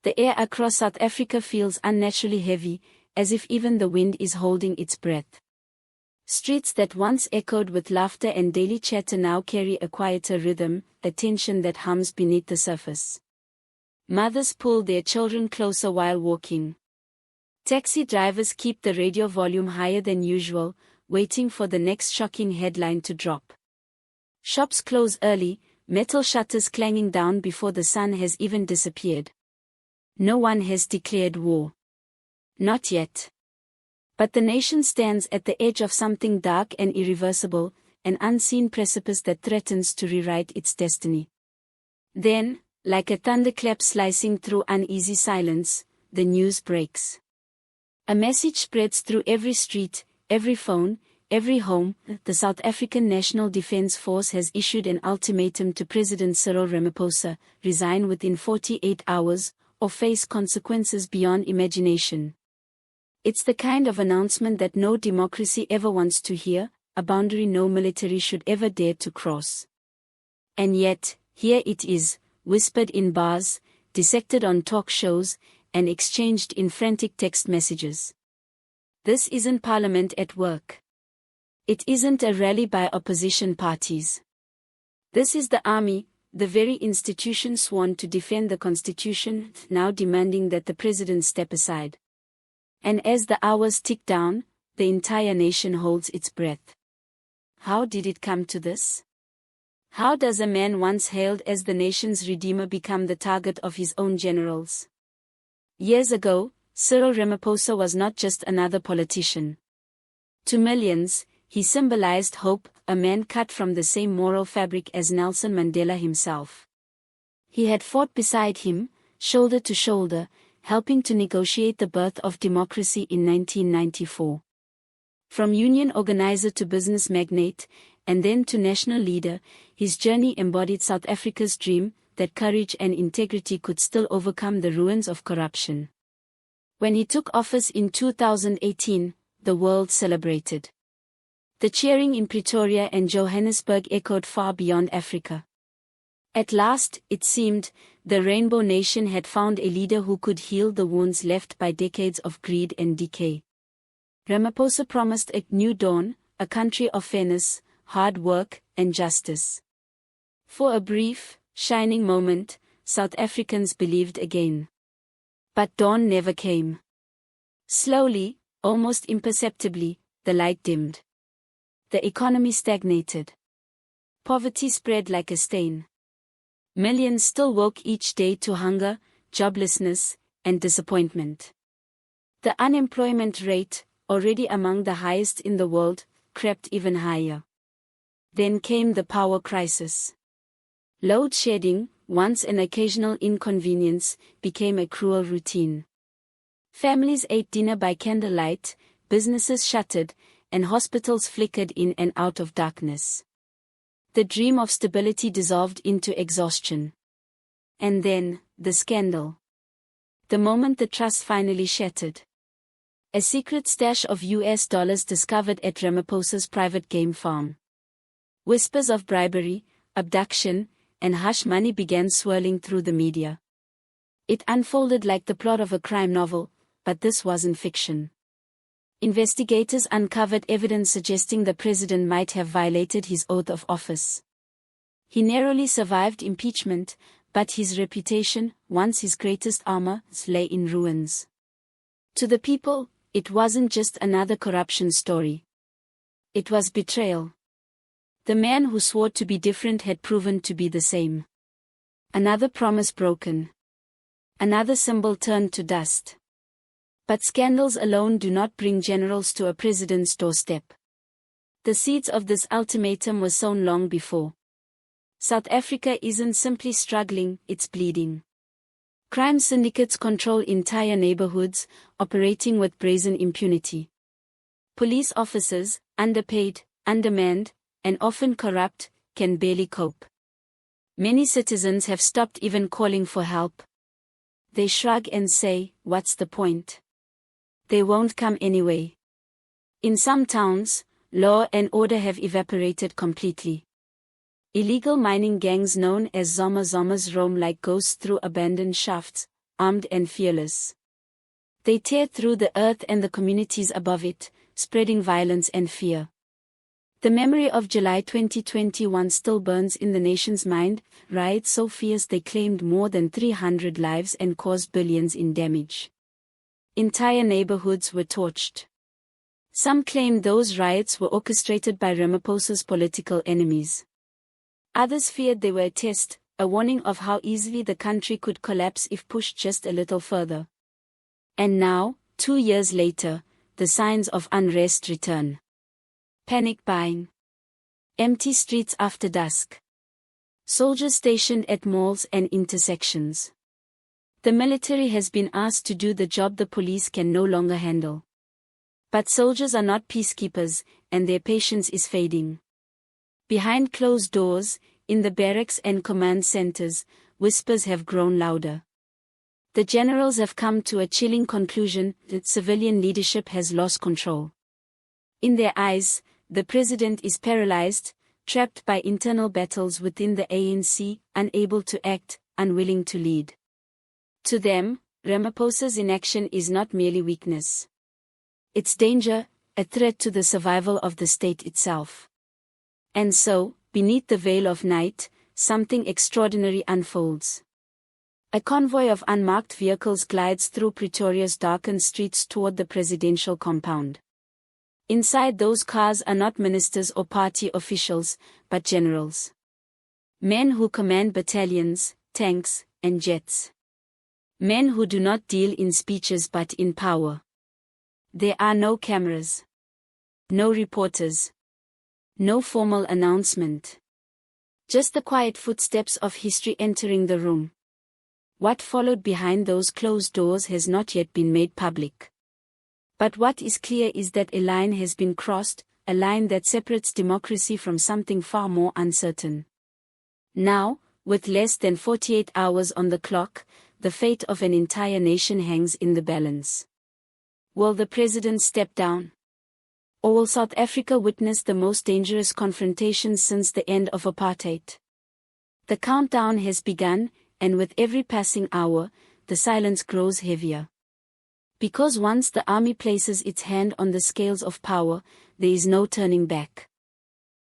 The air across South Africa feels unnaturally heavy, as if even the wind is holding its breath. Streets that once echoed with laughter and daily chatter now carry a quieter rhythm, a tension that hums beneath the surface. Mothers pull their children closer while walking. Taxi drivers keep the radio volume higher than usual, waiting for the next shocking headline to drop. Shops close early, metal shutters clanging down before the sun has even disappeared. No one has declared war. Not yet. But the nation stands at the edge of something dark and irreversible, an unseen precipice that threatens to rewrite its destiny. Then, like a thunderclap slicing through uneasy silence, the news breaks. A message spreads through every street, every phone, every home. The South African National Defence Force has issued an ultimatum to President Cyril Ramaphosa: resign within 48 hours, or face consequences beyond imagination. It's the kind of announcement that no democracy ever wants to hear, a boundary no military should ever dare to cross. And yet, here it is, whispered in bars, dissected on talk shows, and exchanged in frantic text messages. This isn't Parliament at work. It isn't a rally by opposition parties. This is the army, the very institution sworn to defend the Constitution, now demanding that the president step aside. And as the hours tick down, the entire nation holds its breath. How did it come to this? How does a man once hailed as the nation's redeemer become the target of his own generals? Years ago, Cyril Ramaphosa was not just another politician. To millions, he symbolized hope, a man cut from the same moral fabric as Nelson Mandela himself. He had fought beside him, shoulder to shoulder, helping to negotiate the birth of democracy in 1994. From union organizer to business magnate, and then to national leader, his journey embodied South Africa's dream, that courage and integrity could still overcome the ruins of corruption. When he took office in 2018, the world celebrated. The cheering in Pretoria and Johannesburg echoed far beyond Africa. At last, it seemed, the Rainbow Nation had found a leader who could heal the wounds left by decades of greed and decay. Ramaphosa promised a new dawn, a country of fairness, hard work, and justice. For a brief, shining moment, South Africans believed again. But dawn never came. Slowly, almost imperceptibly, the light dimmed. The economy stagnated. Poverty spread like a stain. Millions still woke each day to hunger, joblessness, and disappointment. The unemployment rate, already among the highest in the world, crept even higher. Then came the power crisis. Load shedding, once an occasional inconvenience, became a cruel routine. Families ate dinner by candlelight, businesses shuttered, and hospitals flickered in and out of darkness. The dream of stability dissolved into exhaustion. And then, the scandal. The moment the trust finally shattered. A secret stash of US dollars discovered at Ramaphosa's private game farm. Whispers of bribery, abduction, and hush money began swirling through the media. It unfolded like the plot of a crime novel, but this wasn't fiction. Investigators uncovered evidence suggesting the president might have violated his oath of office. He narrowly survived impeachment, but his reputation, once his greatest armor, lay in ruins. To the people, it wasn't just another corruption story. It was betrayal. The man who swore to be different had proven to be the same. Another promise broken. Another symbol turned to dust. But scandals alone do not bring generals to a president's doorstep. The seeds of this ultimatum were sown long before. South Africa isn't simply struggling, it's bleeding. Crime syndicates control entire neighborhoods, operating with brazen impunity. Police officers, underpaid, undermanned, and often corrupt, can barely cope. Many citizens have stopped even calling for help. They shrug and say, "What's the point?" They won't come anyway. In some towns, law and order have evaporated completely. Illegal mining gangs known as Zoma Zomas roam like ghosts through abandoned shafts, armed and fearless. They tear through the earth and the communities above it, spreading violence and fear. The memory of July 2021 still burns in the nation's mind, riots so fierce they claimed more than 300 lives and caused billions in damage. Entire neighborhoods were torched. Some claimed those riots were orchestrated by Ramaphosa's political enemies. Others feared they were a test, a warning of how easily the country could collapse if pushed just a little further. And now, 2 years later, the signs of unrest return. Panic buying. Empty streets after dusk. Soldiers stationed at malls and intersections. The military has been asked to do the job the police can no longer handle. But soldiers are not peacekeepers, and their patience is fading. Behind closed doors, in the barracks and command centers, whispers have grown louder. The generals have come to a chilling conclusion that civilian leadership has lost control. In their eyes, the president is paralyzed, trapped by internal battles within the ANC, unable to act, unwilling to lead. To them, Ramaphosa's inaction is not merely weakness. It's danger, a threat to the survival of the state itself. And so, beneath the veil of night, something extraordinary unfolds. A convoy of unmarked vehicles glides through Pretoria's darkened streets toward the presidential compound. Inside those cars are not ministers or party officials, but generals. Men who command battalions, tanks, and jets. Men who do not deal in speeches but in power. There are no cameras. No reporters. No formal announcement. Just the quiet footsteps of history entering the room. What followed behind those closed doors has not yet been made public. But what is clear is that a line has been crossed, a line that separates democracy from something far more uncertain. Now, with less than 48 hours on the clock, the fate of an entire nation hangs in the balance. Will the president step down? Or will South Africa witness the most dangerous confrontation since the end of apartheid? The countdown has begun, and with every passing hour, the silence grows heavier. Because once the army places its hand on the scales of power, there is no turning back.